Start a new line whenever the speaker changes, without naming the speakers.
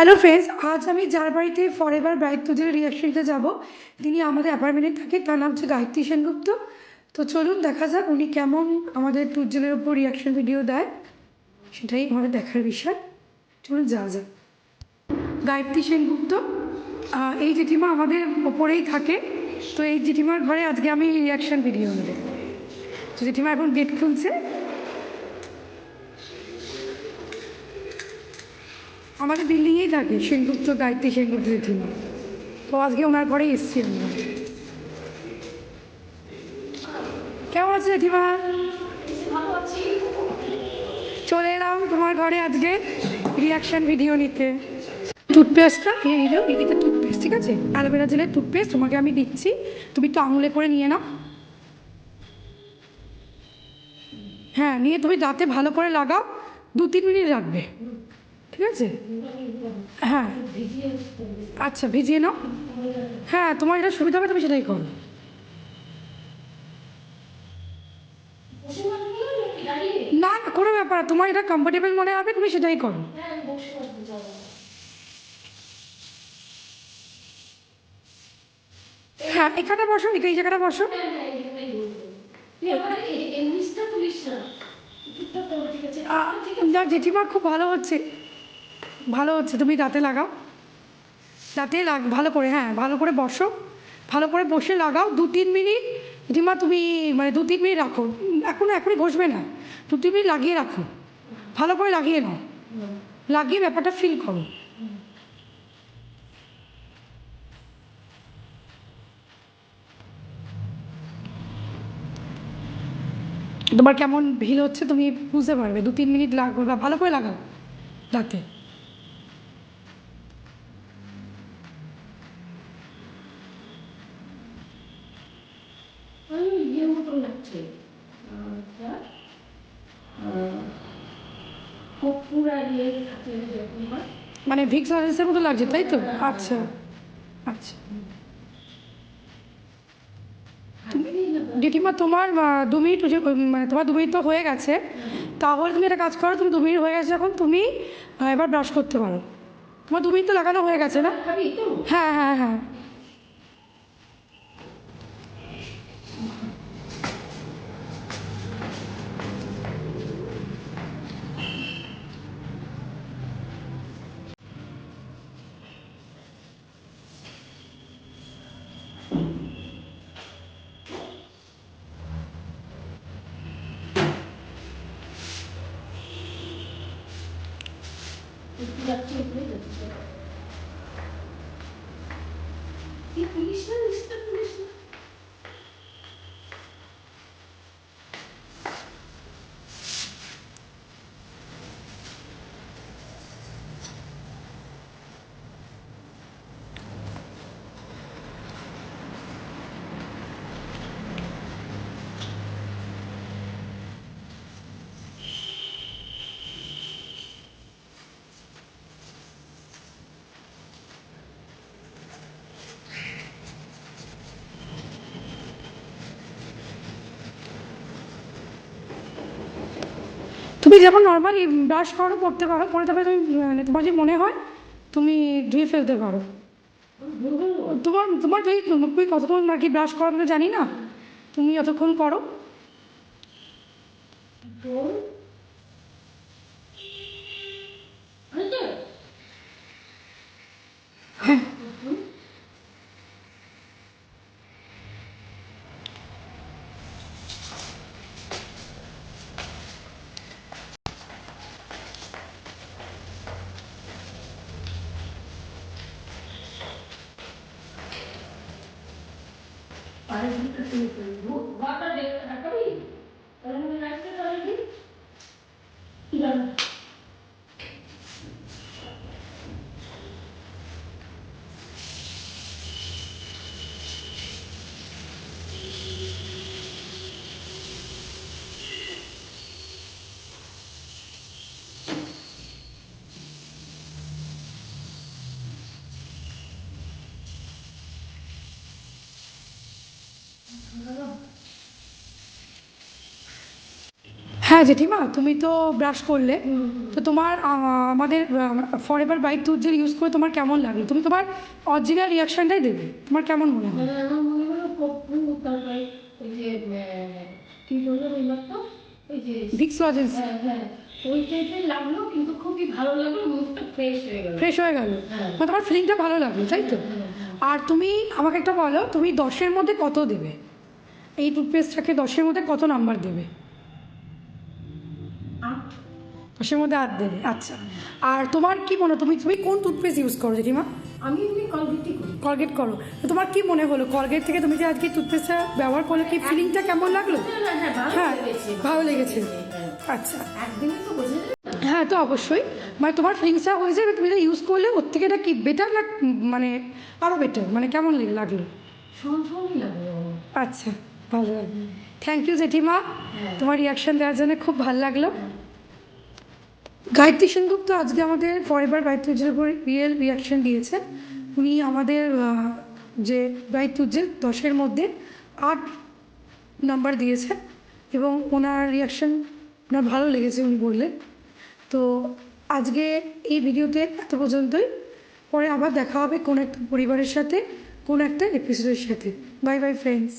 Hello friends, আজ আমি যার বাড়িতে ফরএভার ব্রাইট তুজের রিয়াকশন দিতে যাবো, তিনি আমাদের অ্যাপার্টমেন্টে থাকে। তার নাম হচ্ছে গায়ত্রী সেনগুপ্ত। তো চলুন দেখা যাক উনি কেমন আমাদের তুজ্জনের ওপর রিয়াকশন ভিডিও দেয়, সেটাই আমাদের দেখার বিষয়। চলুন যাওয়া যাক। গায়ত্রী সেনগুপ্ত, এই জেঠিমা আমাদের ওপরেই থাকে। তো এই জেঠিমার ঘরে আজকে আমি রিয়াকশন ভিডিও নেব। তো জেঠিমা এখন গেট খুলছে। আমাদের বিল্ডিংয়েই থাকে সেনগুপ্ত, গায়ত্রী সেনগুপ্ত জেঠিমা। তো আজকে ওনার ঘরেই এসছি আমরা। কেমন আছে জেঠিমা? চলে এলাম তোমার ঘরে আজকে রিয়াকশন ভিডিও নিতে। টুথপেস্টটা এই যে এদিকে টুথপেস্ট, ঠিক আছে, অ্যালোভেরা জেলের টুথপেস্ট তোমাকে আমি দিচ্ছি। তুমি একটু আঙুলে করে নিয়ে নাও। হ্যাঁ, নিয়ে তুমি দাঁতে ভালো করে লাগাও। 2-3 মিনিট লাগবে, ঠিক আছে? হ্যাঁ, আচ্ছা, ভিজিয়ে নাও। হ্যাঁ, তোমার যেটা সুবিধা হবে তুমি সেটাই করো। না, কোনো ব্যাপার, তোমার এটা কমফোর্টেবল মনে হবে তুমি সেটাই করো। হ্যাঁ, এখানে বসো, এই জায়গাটা বসো। না জেঠিমা, খুব ভালো হচ্ছে, ভালো হচ্ছে। তুমি দাঁতে লাগাও, দাঁতে ভালো করে, হ্যাঁ ভালো করে বসো, ভালো করে বসে লাগাও 2-3 মিনিট। জেঠিমা তুমি মানে 2-3 মিনিট রাখো, এখনই ঘষবে না, 2-3 মিনিট লাগিয়ে রাখো, ভালো করে লাগিয়ে নাও, লাগিয়ে ব্যাপারটা ফিল করো। তোমার কেমন ভিল হচ্ছে তুমি বুঝতে পারবে। 2-3 মিনিট লাগবে, বা ভালো করে লাগাও দাঁতে। মানে ভিক্স অরেঞ্জের মতো লাগছে, তাই তো? আচ্ছা আচ্ছা। জেঠিমা তোমার 2 মিনিট মানে তোমার 2 মিনিট তো হয়ে গেছে। তাহলে তুমি একটা কাজ করো, তুমি 2 মিনিট হয়ে গেছে যখন, তুমি এবার ব্রাশ করতে পারো। তোমার 2 মিনিট তো লাগানো হয়ে গেছে না? হ্যাঁ হ্যাঁ হ্যাঁ। তুমি যেমন নর্মালি ব্রাশ করো, করতে পারো, করে তবে তুমি মানে তোমার যে মনে হয় তুমি ধুয়ে ফেলতে পারো। তোমার তোমার তুমি কতক্ষণ আর কি ব্রাশ করো আমি তো জানি না, তুমি যতক্ষণ করো। হ্যাঁ হ্যাঁ জেঠিমা, তুমি তো ব্রাশ করলে, তো তোমার আমাদের ফরএভার ব্রাইট টুথজেল ইউজ করে তোমার কেমন লাগলো? তুমি তোমার অরিজিনাল রিয়াকশানটাই দেবে, তোমার কেমন মনে হয়?
আমার মনে হলো পপ্পু, তারপরে ওই যে কি বললো ওই তো ওই যে
ভিক্স লজেন্স
হ্যাঁ হ্যাঁ ওই টাইপের লাগলো, কিন্তু খুবই ভালো লাগলো, মুখটা ফ্রেশ হয়ে গেল।
ফ্রেশ হয়ে গেল,
হ্যাঁ।
মানে তোমার ফিলিংটা ভালো লাগলো, তাই তো? আর তুমি আমাকে একটা বলো, তুমি 10-এর মধ্যে কত দেবে? এই টুথপেস্টটাকে 10-এর মধ্যে কত নাম্বার দেবে? 10-এর মধ্যে 8 দেবে, আচ্ছা। আর তোমার কি মনে, তুমি তুমি কোন টুথপেস্ট ইউজ করো জেঠিমা?
আমি এমনি কলগেটই করি।
কলগেট করো, তো তোমার কি মনে হলো কলগেট থেকে তুমি যে আজকে টুথপেস্টটা ব্যবহার করলে, কি ফিলিংটা কেমন লাগলো? হ্যাঁ, ভালো লেগেছে, আচ্ছা।
একদিনই তো বোঝা যায় না।
হ্যাঁ, তো অবশ্যই, মানে তোমার ফিলিংসটা হয়ে যাবে, তুমি এটা ইউজ করলে ওর থেকে এটা কি বেটার না, মানে আরও বেটার, মানে কেমন লাগলো?
সহজই লাগলো।
আচ্ছা, ভালো লাগলো। থ্যাংক ইউ জেঠিমা, তোমার রিয়াকশান দেওয়ার জন্য খুব ভালো লাগলো। গায়ত্রী সেনগুপ্ত আজকে আমাদের ফরএভার ব্রাইট টুথজের উপর রিয়েল রিয়াকশান দিয়েছে। উনি আমাদের যে ব্রাইট টুথজেল 10-এর মধ্যে 8 নাম্বার দিয়েছে, এবং ওনার রিয়াকশান ওনার ভালো লেগেছে উনি বললেন। তো আজকে এই ভিডিওতে এত পর্যন্তই, পরে আবার দেখা হবে কোন একটা পরিবারের সাথে, কোন একটা এপিসোডের সাথে। Bye bye friends.